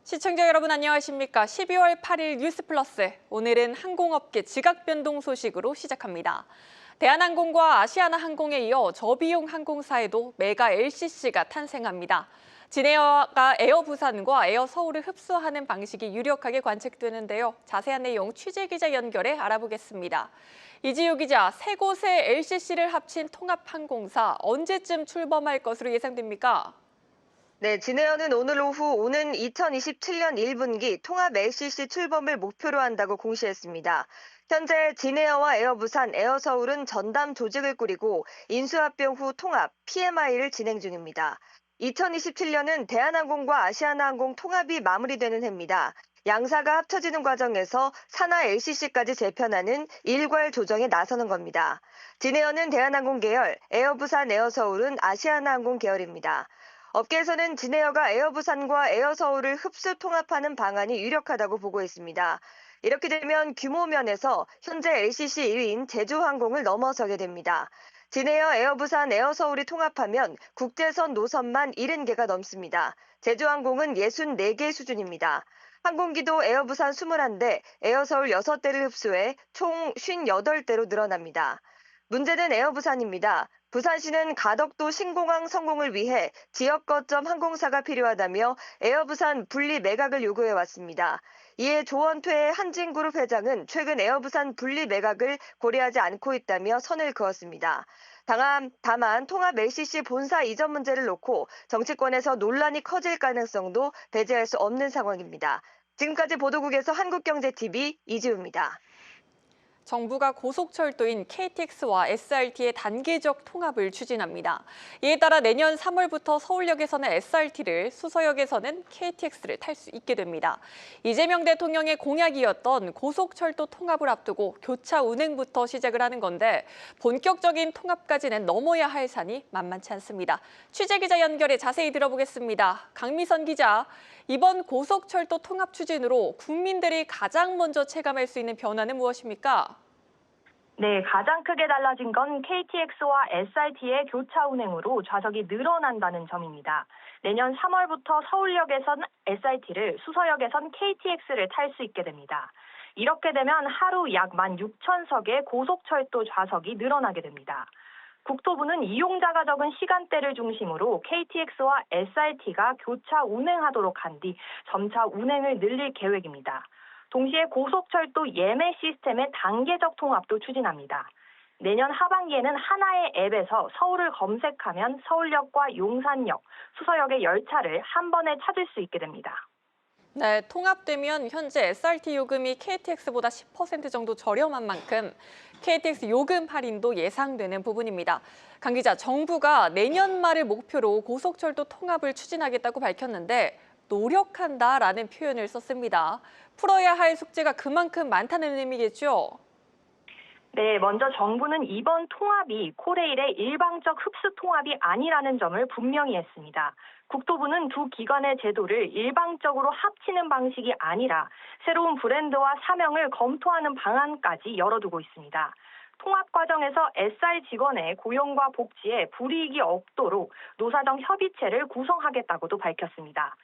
시청자 여러분 안녕하십니까? 12월 8일 뉴스플러스, 오늘은 항공업계 지각 변동 소식으로 시작합니다. 대한항공과 아시아나항공에 이어 저비용 항공사에도 메가 LCC가 탄생합니다. 진에어가 에어부산과 에어서울을 흡수하는 방식이 유력하게 관측되는데요. 자세한 내용 취재기자 연결해 알아보겠습니다. 이지우 기자, 세 곳의 LCC를 합친 통합항공사 언제쯤 출범할 것으로 예상됩니까? 네, 진에어는 오늘 오후 오는 2027년 1분기 통합 LCC 출범을 목표로 한다고 공시했습니다. 현재 진에어와 에어부산, 에어서울은 전담 조직을 꾸리고 인수합병 후 통합, PMI를 진행 중입니다. 2027년은 대한항공과 아시아나항공 통합이 마무리되는 해입니다. 양사가 합쳐지는 과정에서 산하 LCC까지 재편하는 일괄 조정에 나서는 겁니다. 진에어는 대한항공 계열, 에어부산, 에어서울은 아시아나항공 계열입니다. 업계에서는 진에어가 에어부산과 에어서울을 흡수 통합하는 방안이 유력하다고 보고 있습니다. 이렇게 되면 규모 면에서 현재 LCC 1위인 제주항공을 넘어서게 됩니다. 진에어, 에어부산, 에어서울이 통합하면 국제선 노선만 70개가 넘습니다. 제주항공은 64개 수준입니다. 항공기도 에어부산 21대, 에어서울 6대를 흡수해 총 58대로 늘어납니다. 문제는 에어부산입니다. 부산시는 가덕도 신공항 성공을 위해 지역 거점 항공사가 필요하다며 에어부산 분리 매각을 요구해왔습니다. 이에 조원퇴 한진그룹 회장은 최근 에어부산 분리 매각을 고려하지 않고 있다며 선을 그었습니다. 다만 통합 LCC 본사 이전 문제를 놓고 정치권에서 논란이 커질 가능성도 배제할 수 없는 상황입니다. 지금까지 보도국에서 한국경제TV 이지우입니다. 정부가 고속철도인 KTX와 SRT의 단계적 통합을 추진합니다. 이에 따라 내년 3월부터 서울역에서는 SRT를, 수서역에서는 KTX를 탈 수 있게 됩니다. 이재명 대통령의 공약이었던 고속철도 통합을 앞두고 교차 운행부터 시작을 하는 건데 본격적인 통합까지는 넘어야 할 산이 만만치 않습니다. 취재기자 연결해 자세히 들어보겠습니다. 강미선 기자, 이번 고속철도 통합 추진으로 국민들이 가장 먼저 체감할 수 있는 변화는 무엇입니까? 네, 가장 크게 달라진 건 KTX와 SRT의 교차 운행으로 좌석이 늘어난다는 점입니다. 내년 3월부터 서울역에선 SRT를, 수서역에선 KTX를 탈 수 있게 됩니다. 이렇게 되면 하루 약 16,000석의 고속철도 좌석이 늘어나게 됩니다. 국토부는 이용자가 적은 시간대를 중심으로 KTX와 SRT가 교차 운행하도록 한 뒤 점차 운행을 늘릴 계획입니다. 동시에 고속철도 예매 시스템의 단계적 통합도 추진합니다. 내년 하반기에는 하나의 앱에서 서울을 검색하면 서울역과 용산역, 수서역의 열차를 한 번에 찾을 수 있게 됩니다. 네, 통합되면 현재 SRT 요금이 KTX보다 10% 정도 저렴한 만큼 KTX 요금 할인도 예상되는 부분입니다. 강 기자, 정부가 내년 말을 목표로 고속철도 통합을 추진하겠다고 밝혔는데 노력한다라는 표현을 썼습니다. 풀어야 할 숙제가 그만큼 많다는 의미겠죠? 네, 먼저 정부는 이번 통합이 코레일의 일방적 흡수 통합이 아니라는 점을 분명히 했습니다. 국토부는 두 기관의 제도를 일방적으로 합치는 방식이 아니라 새로운 브랜드와 사명을 검토하는 방안까지 열어두고 있습니다. 통합 과정에서 SR 직원의 고용과 복지에 불이익이 없도록 노사정 협의체를 구성하겠다고도 밝혔습니다.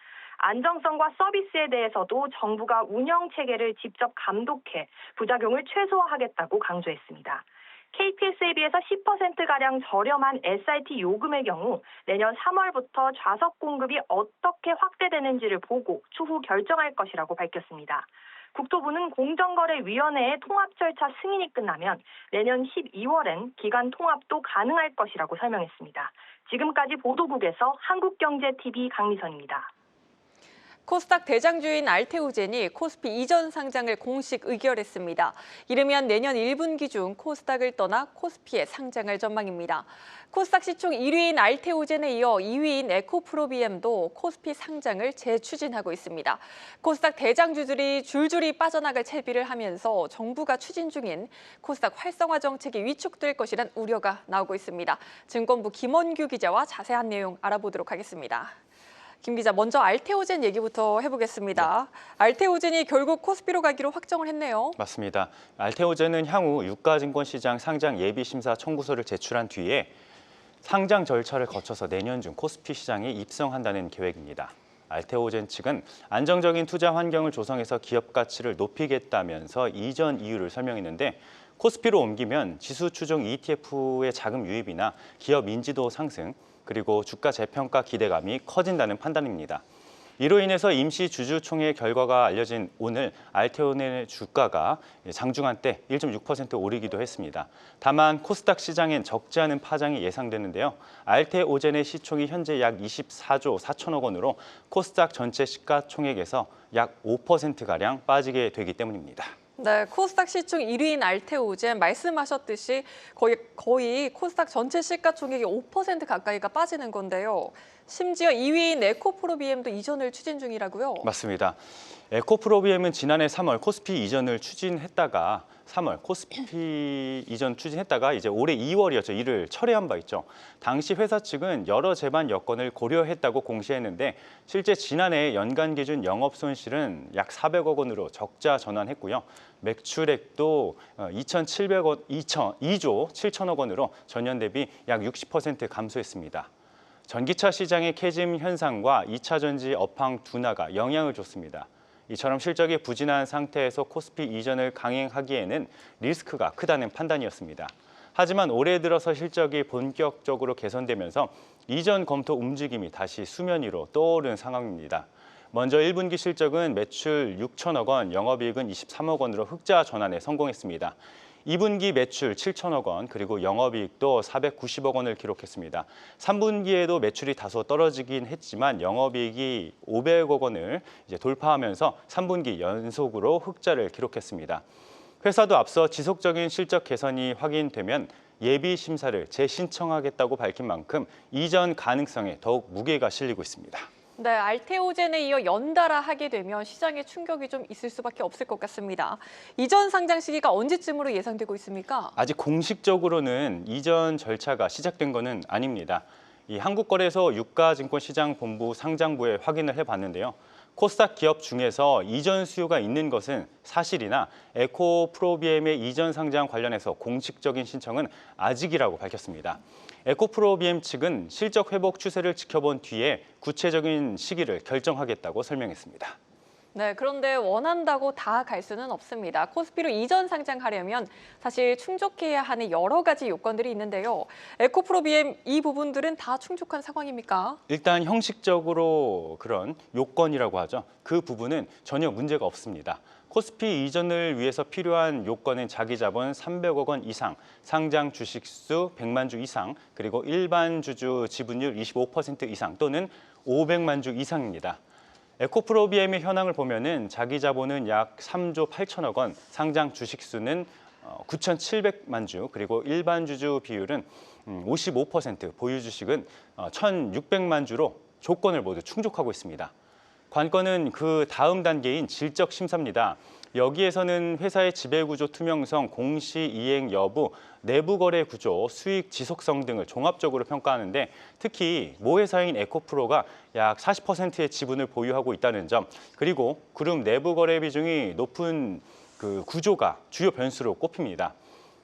안정성과 서비스에 대해서도 정부가 운영 체계를 직접 감독해 부작용을 최소화하겠다고 강조했습니다. KTX에 비해서 10%가량 저렴한 SRT 요금의 경우 내년 3월부터 좌석 공급이 어떻게 확대되는지를 보고 추후 결정할 것이라고 밝혔습니다. 국토부는 공정거래위원회의 통합 절차 승인이 끝나면 내년 12월엔 기간 통합도 가능할 것이라고 설명했습니다. 지금까지 보도국에서 한국경제TV 강미선입니다. 코스닥 대장주인 알테오젠이 코스피 이전 상장을 공식 의결했습니다. 이르면 내년 1분기 중 코스닥을 떠나 코스피에 상장할 전망입니다. 코스닥 시총 1위인 알테오젠에 이어 2위인 에코프로비엠도 코스피 상장을 재추진하고 있습니다. 코스닥 대장주들이 줄줄이 빠져나갈 채비를 하면서 정부가 추진 중인 코스닥 활성화 정책이 위축될 것이란 우려가 나오고 있습니다. 증권부 김원규 기자와 자세한 내용 알아보도록 하겠습니다. 김 기자, 먼저 알테오젠 얘기부터 해보겠습니다. 네. 알테오젠이 결국 코스피로 가기로 확정을 했네요. 맞습니다. 알테오젠은 향후 유가증권시장 상장 예비심사 청구서를 제출한 뒤에 상장 절차를 거쳐서 내년 중 코스피 시장에 입성한다는 계획입니다. 알테오젠 측은 안정적인 투자 환경을 조성해서 기업 가치를 높이겠다면서 이전 이유를 설명했는데 코스피로 옮기면 지수 추종 ETF의 자금 유입이나 기업 인지도 상승, 그리고 주가 재평가 기대감이 커진다는 판단입니다. 이로 인해서 임시 주주총회 결과가 알려진 오늘 알테오젠의 주가가 장중한 때 1.6% 오르기도 했습니다. 다만 코스닥 시장엔 적지 않은 파장이 예상되는데요. 알테오젠의 시총이 현재 약 24조 4천억 원으로 코스닥 전체 시가총액에서 약 5%가량 빠지게 되기 때문입니다. 네, 코스닥 시총 1위인 알테오젠 말씀하셨듯이 거의 코스닥 전체 시가총액의 5% 가까이가 빠지는 건데요. 심지어 2위인 에코프로비엠도 이전을 추진 중이라고요? 맞습니다. 에코프로비엠은 지난해 3월 코스피 이전을 추진했다가 이제 올해 2월이었죠. 이를 철회한 바 있죠. 당시 회사 측은 여러 제반 여건을 고려했다고 공시했는데 실제 지난해 연간 기준 영업 손실은 약 400억 원으로 적자 전환했고요. 매출액도 2조 7천억 원으로 전년 대비 약 60% 감소했습니다. 전기차 시장의 캐즘 현상과 2차 전지 업황 둔화가 영향을 줬습니다. 이처럼 실적이 부진한 상태에서 코스피 이전을 강행하기에는 리스크가 크다는 판단이었습니다. 하지만 올해 들어서 실적이 본격적으로 개선되면서 이전 검토 움직임이 다시 수면 위로 떠오른 상황입니다. 먼저 1분기 실적은 매출 6천억 원, 영업이익은 23억 원으로 흑자 전환에 성공했습니다. 2분기 매출 7천억 원, 그리고 영업이익도 490억 원을 기록했습니다. 3분기에도 매출이 다소 떨어지긴 했지만 영업이익이 500억 원을 돌파하면서 3분기 연속으로 흑자를 기록했습니다. 회사도 앞서 지속적인 실적 개선이 확인되면 예비 심사를 재신청하겠다고 밝힌 만큼 이전 가능성에 더욱 무게가 실리고 있습니다. 네, 알테오젠에 이어 연달아 하게 되면 시장에 충격이 좀 있을 수밖에 없을 것 같습니다. 이전 상장 시기가 언제쯤으로 예상되고 있습니까? 아직 공식적으로는 이전 절차가 시작된 것은 아닙니다. 이 한국거래소 유가증권시장본부 상장부에 확인을 해봤는데요. 코스닥 기업 중에서 이전 수요가 있는 것은 사실이나 에코프로비엠의 이전 상장 관련해서 공식적인 신청은 아직이라고 밝혔습니다. 에코프로비엠 측은 실적 회복 추세를 지켜본 뒤에 구체적인 시기를 결정하겠다고 설명했습니다. 네, 그런데 원한다고 다 갈 수는 없습니다. 코스피로 이전 상장하려면 사실 충족해야 하는 여러 가지 요건들이 있는데요. 에코프로비엠 이 부분들은 다 충족한 상황입니까? 일단 형식적으로 그런 요건이라고 하죠. 그 부분은 전혀 문제가 없습니다. 코스피 이전을 위해서 필요한 요건은 자기 자본 300억 원 이상, 상장 주식수 100만 주 이상, 그리고 일반 주주 지분율 25% 이상 또는 500만 주 이상입니다. 에코프로비엠의 현황을 보면은 자기 자본은 약 3조 8천억 원, 상장 주식수는 9,700만 주, 그리고 일반 주주 비율은 55%, 보유 주식은 1,600만 주로 조건을 모두 충족하고 있습니다. 관건은 그 다음 단계인 질적 심사입니다. 여기에서는 회사의 지배구조 투명성, 공시 이행 여부, 내부 거래 구조, 수익 지속성 등을 종합적으로 평가하는데 특히 모 회사인 에코프로가 약 40%의 지분을 보유하고 있다는 점, 그리고 그룹 내부 거래 비중이 높은 그 구조가 주요 변수로 꼽힙니다.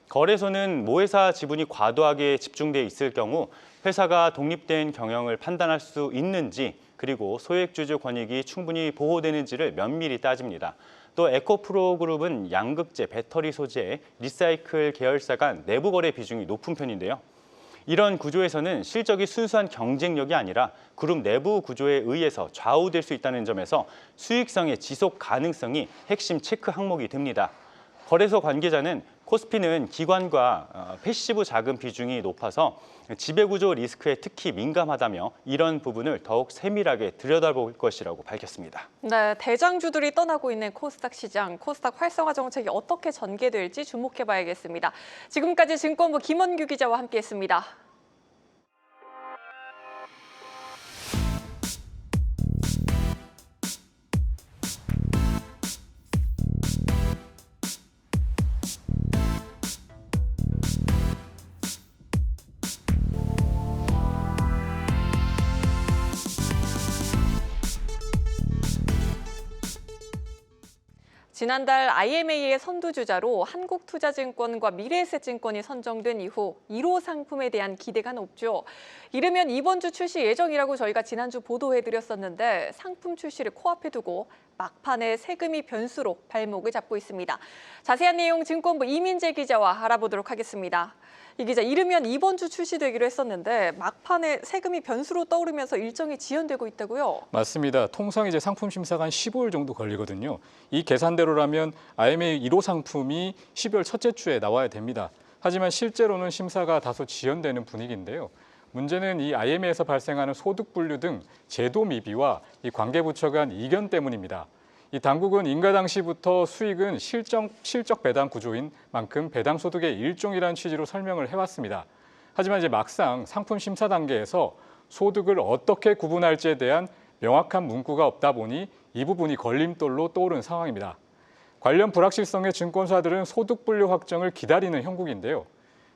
거래소는 모 회사 지분이 과도하게 집중돼 있을 경우 회사가 독립된 경영을 판단할 수 있는지, 그리고 소액주주 권익이 충분히 보호되는지를 면밀히 따집니다. 또 에코프로 그룹은 양극재, 배터리 소재, 리사이클 계열사 간 내부 거래 비중이 높은 편인데요. 이런 구조에서는 실적이 순수한 경쟁력이 아니라 그룹 내부 구조에 의해서 좌우될 수 있다는 점에서 수익성의 지속 가능성이 핵심 체크 항목이 됩니다. 거래소 관계자는 코스피는 기관과 패시브 자금 비중이 높아서 지배구조 리스크에 특히 민감하다며 이런 부분을 더욱 세밀하게 들여다볼 것이라고 밝혔습니다. 네, 대장주들이 떠나고 있는 코스닥 시장, 코스닥 활성화 정책이 어떻게 전개될지 주목해봐야겠습니다. 지금까지 증권부 김원규 기자와 함께했습니다. 지난달 IMA의 선두주자로 한국투자증권과 미래에셋증권이 선정된 이후 1호 상품에 대한 기대가 높죠. 이르면 이번 주 출시 예정이라고 저희가 지난주 보도해드렸었는데 상품 출시를 코앞에 두고 막판에 세금이 변수로 발목을 잡고 있습니다. 자세한 내용 증권부 이민재 기자와 알아보도록 하겠습니다. 이 기자, 이르면 이번 주 출시되기로 했었는데 막판에 세금이 변수로 떠오르면서 일정이 지연되고 있다고요? 맞습니다. 통상 이제 상품 심사가 한 15일 정도 걸리거든요. 이 계산대로라면 IMA 1호 상품이 12월 첫째 주에 나와야 됩니다. 하지만 실제로는 심사가 다소 지연되는 분위기인데요. 문제는 이 IMA에서 발생하는 소득 분류 등 제도 미비와 이 관계부처 간 이견 때문입니다. 이 당국은 인가 당시부터 수익은 실적 배당 구조인 만큼 배당 소득의 일종이라는 취지로 설명을 해왔습니다. 하지만 이제 막상 상품 심사 단계에서 소득을 어떻게 구분할지에 대한 명확한 문구가 없다 보니 이 부분이 걸림돌로 떠오른 상황입니다. 관련 불확실성의 증권사들은 소득 분류 확정을 기다리는 형국인데요.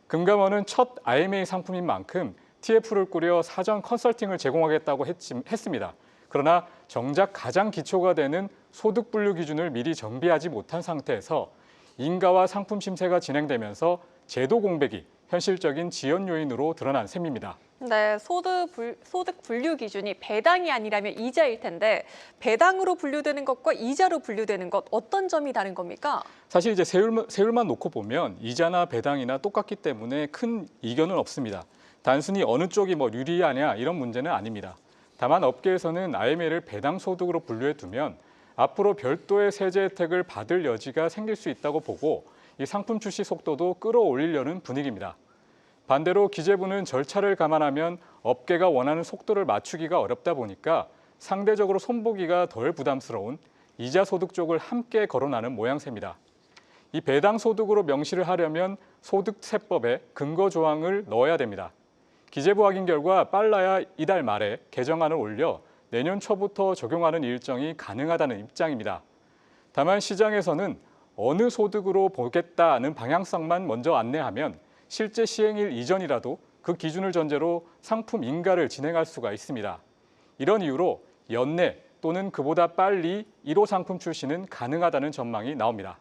금감원은 첫 IMA 상품인 만큼 TF를 꾸려 사전 컨설팅을 제공하겠다고 했습니다. 그러나 정작 가장 기초가 되는 소득 분류 기준을 미리 정비하지 못한 상태에서 인가와 상품 심사가 진행되면서 제도 공백이 현실적인 지연 요인으로 드러난 셈입니다. 네, 소득 분류 기준이 배당이 아니라면 이자일 텐데 배당으로 분류되는 것과 이자로 분류되는 것 어떤 점이 다른 겁니까? 사실 이제 세율만 놓고 보면 이자나 배당이나 똑같기 때문에 큰 이견은 없습니다. 단순히 어느 쪽이 유리하냐 이런 문제는 아닙니다. 다만 업계에서는 IMA를 배당 소득으로 분류해 두면 앞으로 별도의 세제 혜택을 받을 여지가 생길 수 있다고 보고 이 상품 출시 속도도 끌어올리려는 분위기입니다. 반대로 기재부는 절차를 감안하면 업계가 원하는 속도를 맞추기가 어렵다 보니까 상대적으로 손보기가 덜 부담스러운 이자 소득 쪽을 함께 거론하는 모양새입니다. 이 배당 소득으로 명시를 하려면 소득세법에 근거 조항을 넣어야 됩니다. 기재부 확인 결과 빨라야 이달 말에 개정안을 올려 내년 초부터 적용하는 일정이 가능하다는 입장입니다. 다만 시장에서는 어느 소득으로 보겠다는 방향성만 먼저 안내하면 실제 시행일 이전이라도 그 기준을 전제로 상품 인가를 진행할 수가 있습니다. 이런 이유로 연내 또는 그보다 빨리 1호 상품 출시는 가능하다는 전망이 나옵니다.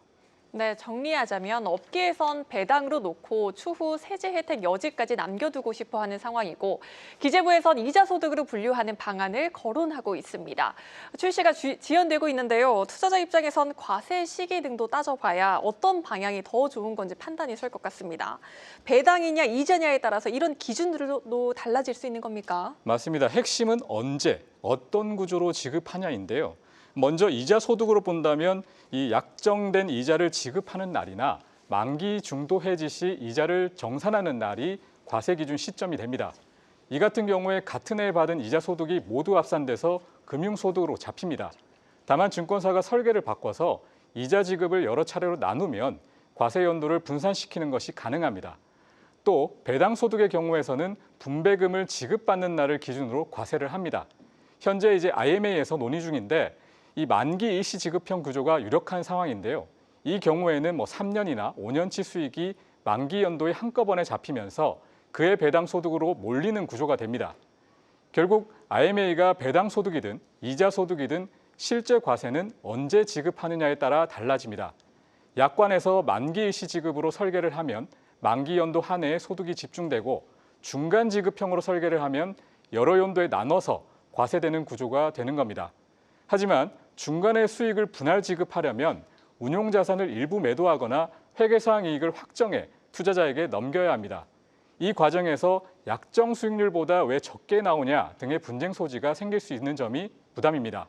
네, 정리하자면 업계에선 배당으로 놓고 추후 세제 혜택 여지까지 남겨두고 싶어 하는 상황이고 기재부에선 이자 소득으로 분류하는 방안을 거론하고 있습니다. 출시가 지연되고 있는데요. 투자자 입장에선 과세 시기 등도 따져봐야 어떤 방향이 더 좋은 건지 판단이 설 것 같습니다. 배당이냐 이자냐에 따라서 이런 기준들도 달라질 수 있는 겁니까? 맞습니다. 핵심은 언제, 어떤 구조로 지급하냐인데요. 먼저 이자 소득으로 본다면 이 약정된 이자를 지급하는 날이나 만기 중도 해지 시 이자를 정산하는 날이 과세 기준 시점이 됩니다. 이 같은 경우에 같은 해에 받은 이자 소득이 모두 합산돼서 금융소득으로 잡힙니다. 다만 증권사가 설계를 바꿔서 이자 지급을 여러 차례로 나누면 과세 연도를 분산시키는 것이 가능합니다. 또 배당 소득의 경우에서는 분배금을 지급받는 날을 기준으로 과세를 합니다. 현재 이제 IMA에서 논의 중인데 이 만기 일시 지급형 구조가 유력한 상황인데요. 이 경우에는 3년이나 5년치 수익이 만기 연도에 한꺼번에 잡히면서 그의 배당 소득으로 몰리는 구조가 됩니다. 결국 IMA가 배당 소득이든 이자 소득이든 실제 과세는 언제 지급하느냐에 따라 달라집니다. 약관에서 만기 일시 지급으로 설계를 하면 만기 연도 한 해에 소득이 집중되고 중간 지급형으로 설계를 하면 여러 연도에 나눠서 과세되는 구조가 되는 겁니다. 하지만 중간에 수익을 분할 지급하려면 운용자산을 일부 매도하거나 회계사항 이익을 확정해 투자자에게 넘겨야 합니다. 이 과정에서 약정 수익률보다 왜 적게 나오냐 등의 분쟁 소지가 생길 수 있는 점이 부담입니다.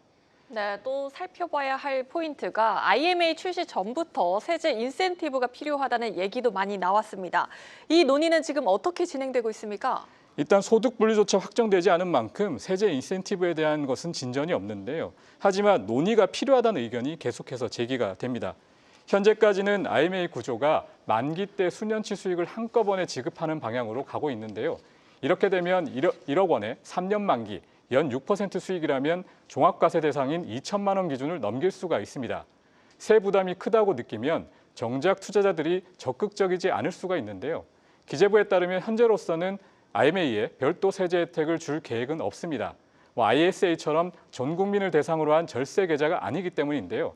네, 또 살펴봐야 할 포인트가 IMA 출시 전부터 세제 인센티브가 필요하다는 얘기도 많이 나왔습니다. 이 논의는 지금 어떻게 진행되고 있습니까? 일단 소득 분류조차 확정되지 않은 만큼 세제 인센티브에 대한 것은 진전이 없는데요. 하지만 논의가 필요하다는 의견이 계속해서 제기가 됩니다. 현재까지는 IMA 구조가 만기 때 수년치 수익을 한꺼번에 지급하는 방향으로 가고 있는데요. 이렇게 되면 1억 원에 3년 만기, 연 6% 수익이라면 종합과세 대상인 2천만 원 기준을 넘길 수가 있습니다. 세 부담이 크다고 느끼면 정작 투자자들이 적극적이지 않을 수가 있는데요. 기재부에 따르면 현재로서는 IMA에 별도 세제 혜택을 줄 계획은 없습니다. ISA처럼 전 국민을 대상으로 한 절세 계좌가 아니기 때문인데요.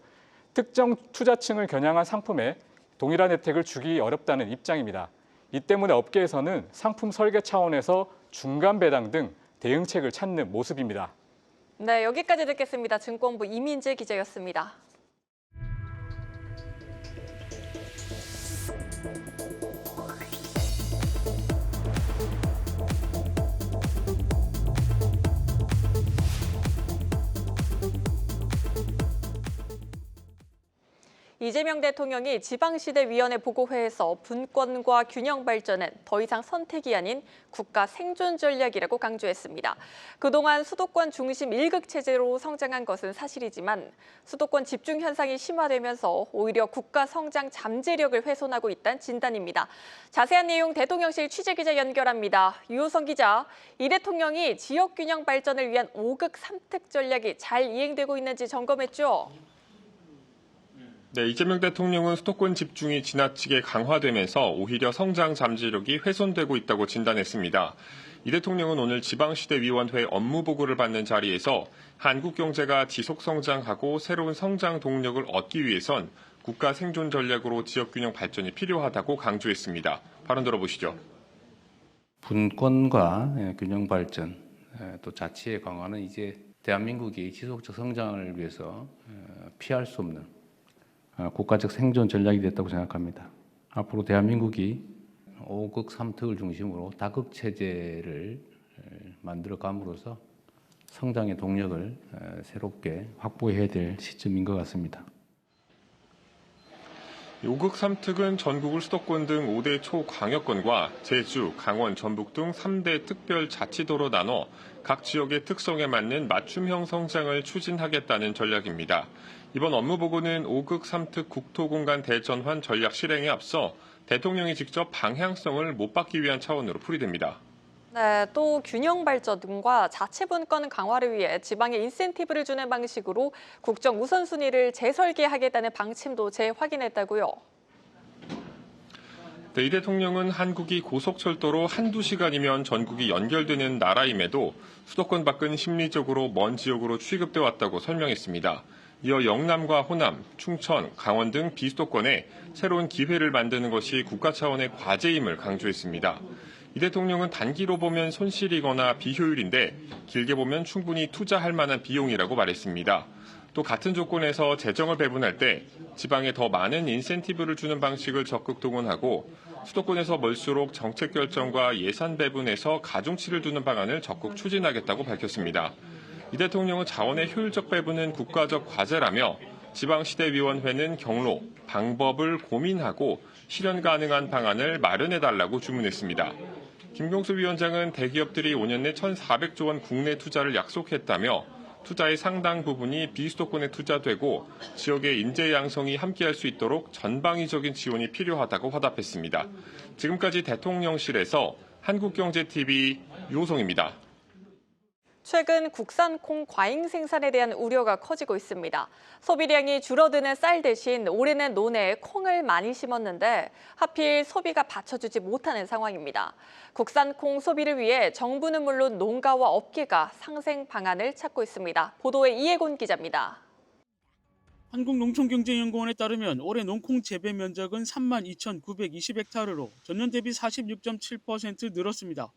특정 투자층을 겨냥한 상품에 동일한 혜택을 주기 어렵다는 입장입니다. 이 때문에 업계에서는 상품 설계 차원에서 중간 배당 등 대응책을 찾는 모습입니다. 네, 여기까지 듣겠습니다. 증권부 이민재 기자였습니다. 이재명 대통령이 지방시대위원회 보고회에서 분권과 균형 발전은 더 이상 선택이 아닌 국가 생존 전략이라고 강조했습니다. 그동안 수도권 중심 일극 체제로 성장한 것은 사실이지만 수도권 집중 현상이 심화되면서 오히려 국가 성장 잠재력을 훼손하고 있다는 진단입니다. 자세한 내용 대통령실 취재기자 연결합니다. 유호성 기자, 이 대통령이 지역 균형 발전을 위한 5극 3특 전략이 잘 이행되고 있는지 점검했죠? 네, 이재명 대통령은 수도권 집중이 지나치게 강화되면서 오히려 성장 잠재력이 훼손되고 있다고 진단했습니다. 이 대통령은 오늘 지방시대위원회 업무보고를 받는 자리에서 한국 경제가 지속 성장하고 새로운 성장 동력을 얻기 위해선 국가 생존 전략으로 지역균형 발전이 필요하다고 강조했습니다. 발언 들어보시죠. 분권과 균형 발전, 또 자치의 강화는 이제 대한민국이 지속적 성장을 위해서 피할 수 없는 국가적 생존 전략이 됐다고 생각합니다. 앞으로 대한민국이 5극 3특을 중심으로 다극 체제를 만들어감으로써 성장의 동력을 새롭게 확보해야 될 시점인 것 같습니다. 5극 3특은 전국을 수도권 등 5대 초광역권과 제주, 강원, 전북 등 3대 특별자치도로 나눠 각 지역의 특성에 맞는 맞춤형 성장을 추진하겠다는 전략입니다. 이번 업무보고는 5극 3특 국토공간 대전환 전략 실행에 앞서 대통령이 직접 방향성을 못 받기 위한 차원으로 풀이됩니다. 네, 또 균형 발전과 자치 분권 강화를 위해 지방에 인센티브를 주는 방식으로 국정 우선순위를 재설계하겠다는 방침도 재확인했다고요. 네, 이 대통령은 한국이 고속철도로 한두 시간이면 전국이 연결되는 나라임에도 수도권 밖은 심리적으로 먼 지역으로 취급돼 왔다고 설명했습니다. 이어 영남과 호남, 충청, 강원 등 비수도권에 새로운 기회를 만드는 것이 국가 차원의 과제임을 강조했습니다. 이 대통령은 단기로 보면 손실이거나 비효율인데 길게 보면 충분히 투자할 만한 비용이라고 말했습니다. 또 같은 조건에서 재정을 배분할 때 지방에 더 많은 인센티브를 주는 방식을 적극 동원하고 수도권에서 멀수록 정책 결정과 예산 배분에서 가중치를 두는 방안을 적극 추진하겠다고 밝혔습니다. 이 대통령은 자원의 효율적 배분은 국가적 과제라며 지방시대위원회는 경로, 방법을 고민하고 실현 가능한 방안을 마련해달라고 주문했습니다. 김경수 위원장은 대기업들이 5년 내 1,400조 원 국내 투자를 약속했다며 투자의 상당 부분이 비수도권에 투자되고 지역의 인재 양성이 함께할 수 있도록 전방위적인 지원이 필요하다고 화답했습니다. 지금까지 대통령실에서 한국경제TV 유호성입니다. 최근 국산 콩 과잉 생산에 대한 우려가 커지고 있습니다. 소비량이 줄어드는 쌀 대신 올해는 논에 콩을 많이 심었는데 하필 소비가 받쳐주지 못하는 상황입니다. 국산 콩 소비를 위해 정부는 물론 농가와 업계가 상생 방안을 찾고 있습니다. 보도에 이혜곤 기자입니다. 한국농촌경제연구원에 따르면 올해 농콩 재배 면적은 32,920헥타르로 전년 대비 46.7% 늘었습니다.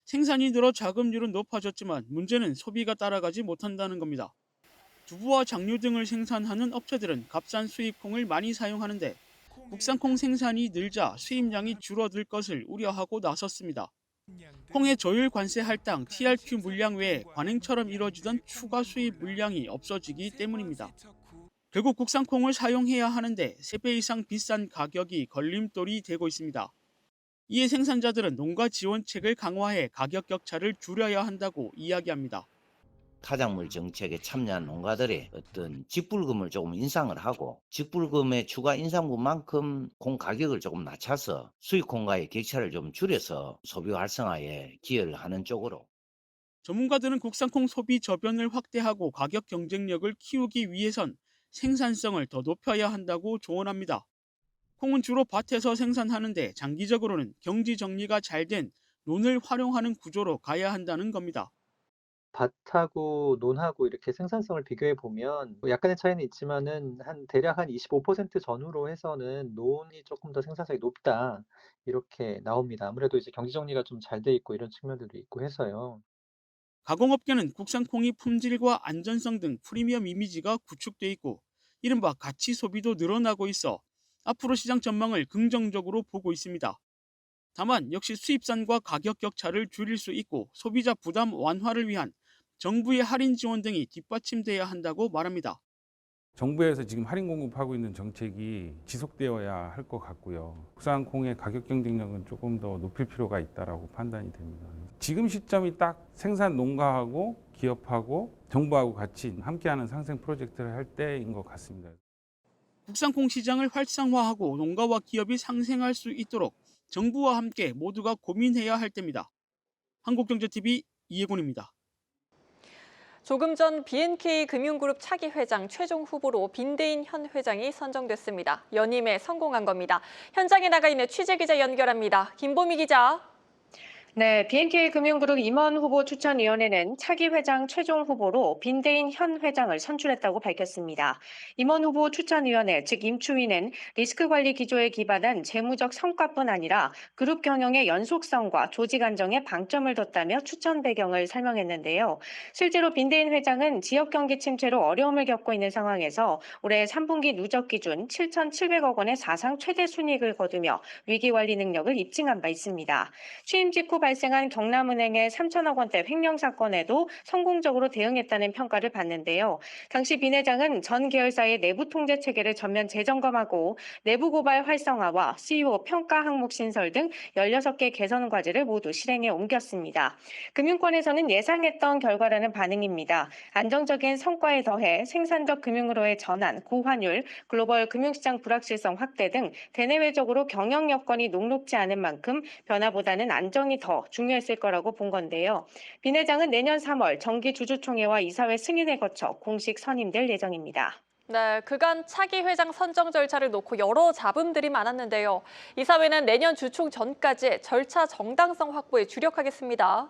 생산이 늘어 자급률은 높아졌지만 문제는 소비가 따라가지 못한다는 겁니다. 두부와 장류 등을 생산하는 업체들은 값싼 수입콩을 많이 사용하는데 국산콩 생산이 늘자 수입량이 줄어들 것을 우려하고 나섰습니다. 콩의 조율 관세 할당, TRQ 물량 외에 관행처럼 이뤄지던 추가 수입 물량이 없어지기 때문입니다. 결국 국산콩을 사용해야 하는데 3배 이상 비싼 가격이 걸림돌이 되고 있습니다. 이에 생산자들은 농가 지원책을 강화해 가격 격차를 줄여야 한다고 이야기합니다. 타작물 정책에 참여한 농가들이 어떤 직불금을 조금 인상을 하고 직불금의 추가 인상분만큼 콩 가격을 조금 낮춰서 수입콩과의 격차를 좀 줄여서 소비 활성화에 기여를 하는 쪽으로. 전문가들은 국산콩 소비 저변을 확대하고 가격 경쟁력을 키우기 위해선 생산성을 더 높여야 한다고 조언합니다. 콩은 주로 밭에서 생산하는데 장기적으로는 경지 정리가 잘 된 논을 활용하는 구조로 가야 한다는 겁니다. 밭하고 논하고 이렇게 생산성을 비교해 보면 뭐 약간의 차이는 있지만은 대략 한 25% 전후로 해서는 논이 조금 더 생산성이 높다 이렇게 나옵니다. 아무래도 이제 경제 정리가 좀 잘 돼 있고 이런 측면들도 있고 해서요. 가공업계는 국산 콩이 품질과 안전성 등 프리미엄 이미지가 구축돼 있고 이른바 가치 소비도 늘어나고 있어 앞으로 시장 전망을 긍정적으로 보고 있습니다. 다만 역시 수입산과 가격 격차를 줄일 수 있고 소비자 부담 완화를 위한 정부의 할인 지원 등이 뒷받침돼야 한다고 말합니다. 정부에서 지금 할인 공급하고 있는 정책이 지속되어야 할 것 같고요. 국산 콩의 가격 경쟁력은 조금 더 높일 필요가 있다라고 판단이 됩니다. 지금 시점이 딱 생산 농가하고 기업하고 정부하고 같이 함께하는 상생 프로젝트를 할 때인 것 같습니다. 국산 콩 시장을 활성화하고 농가와 기업이 상생할 수 있도록 정부와 함께 모두가 고민해야 할 때입니다. 한국경제TV 이혜곤입니다. 조금 전 B&K 금융그룹 차기 회장 최종 후보로 빈대인 현 회장이 선정됐습니다. 연임에 성공한 겁니다. 현장에 나가 있는 취재기자 연결합니다. 김보미 기자. 네, B&K 금융그룹 임원 후보 추천위원회는 차기 회장 최종 후보로 빈대인 현 회장을 선출했다고 밝혔습니다. 임원 후보 추천위원회, 즉 임추위는 리스크 관리 기조에 기반한 재무적 성과뿐 아니라 그룹 경영의 연속성과 조직 안정에 방점을 뒀다며 추천 배경을 설명했는데요. 실제로 빈대인 회장은 지역 경기 침체로 어려움을 겪고 있는 상황에서 올해 3분기 누적 기준 7,700억 원의 사상 최대 순이익을 거두며 위기 관리 능력을 입증한 바 있습니다. 취임 직후 발생한 경남은행의 3천억 원대 횡령 사건에도 성공적으로 대응했다는 평가를 받는데요. 당시 빈 회장은 전 계열사의 내부 통제 체계를 전면 재점검하고 내부 고발 활성화와 CEO 평가 항목 신설 등 16개 개선 과제를 모두 실행에 옮겼습니다. 금융권에서는 예상했던 결과라는 반응입니다. 안정적인 성과에 더해 생산적 금융으로의 전환, 고환율, 글로벌 금융시장 불확실성 확대 등 대내외적으로 경영 여건이 녹록지 않은 만큼 변화보다는 안정이 더 중요했을 거라고 본 건데요. 빈 회장은 내년 3월 정기 주주총회와 이사회 승인을 거쳐 공식 선임될 예정입니다. 네, 그간 차기 회장 선정 절차를 놓고 여러 잡음들이 많았는데요. 이사회는 내년 주총 전까지 절차 정당성 확보에 주력하겠습니다.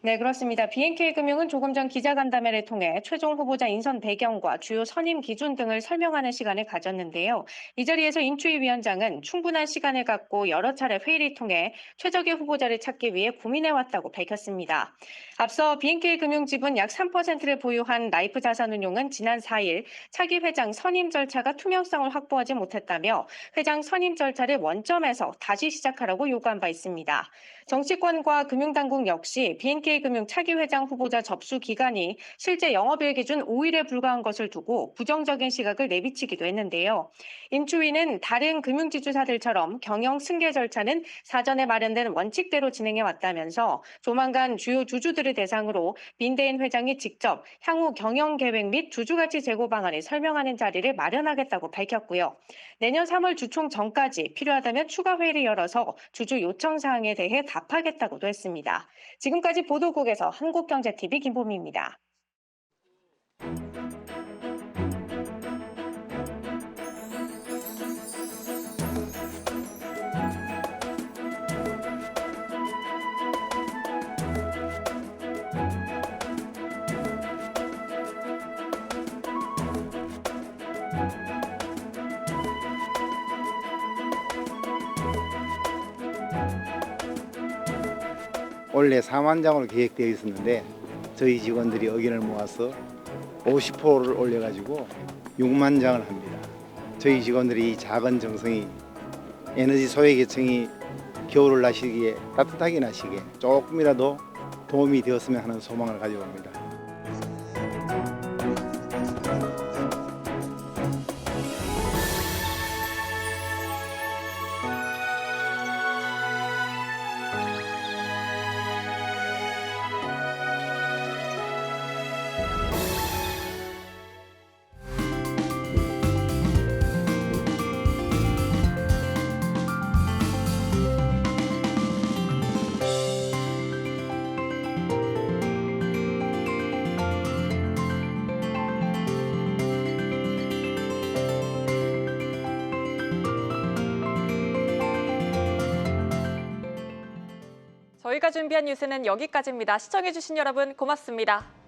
네, 그렇습니다. B&K 금융은 조금 전 기자간담회를 통해 최종 후보자 인선 배경과 주요 선임 기준 등을 설명하는 시간을 가졌는데요. 이 자리에서 임추위 위원장은 충분한 시간을 갖고 여러 차례 회의를 통해 최적의 후보자를 찾기 위해 고민해왔다고 밝혔습니다. 앞서 B&K 금융지분 약 3%를 보유한 라이프 자산운용은 지난 4일 차기 회장 선임 절차가 투명성을 확보하지 못했다며 회장 선임 절차를 원점에서 다시 시작하라고 요구한 바 있습니다. 정치권과 금융당국 역시 B&K 금융 차기 회장 후보자 접수 기간이 실제 영업일 기준 5일에 불과한 것을 두고 부정적인 시각을 내비치기도 했는데요. 임추위는 다른 금융지주사들처럼 경영 승계 절차는 사전에 마련된 원칙대로 진행해 왔다면서 조만간 주요 주주들을 대상으로 빈대인 회장이 직접 향후 경영 계획 및 주주가치 제고 방안을 설명하는 자리를 마련하겠다고 밝혔고요. 내년 3월 주총 전까지 필요하다면 추가 회의를 열어서 주주 요청 사항에 대해 답하겠다고도 했습니다. 지금까지 보도국에서 한국경제TV 김보미입니다. 원래 4만 장으로 계획되어 있었는데 저희 직원들이 의견을 모아서 50%를 올려가지고 6만 장을 합니다. 저희 직원들이 이 작은 정성이 에너지 소외계층이 겨울을 나시기에 따뜻하게 나시기에 조금이라도 도움이 되었으면 하는 소망을 가지고 옵니다. 저희가 준비한 뉴스는 여기까지입니다. 시청해주신 여러분 고맙습니다.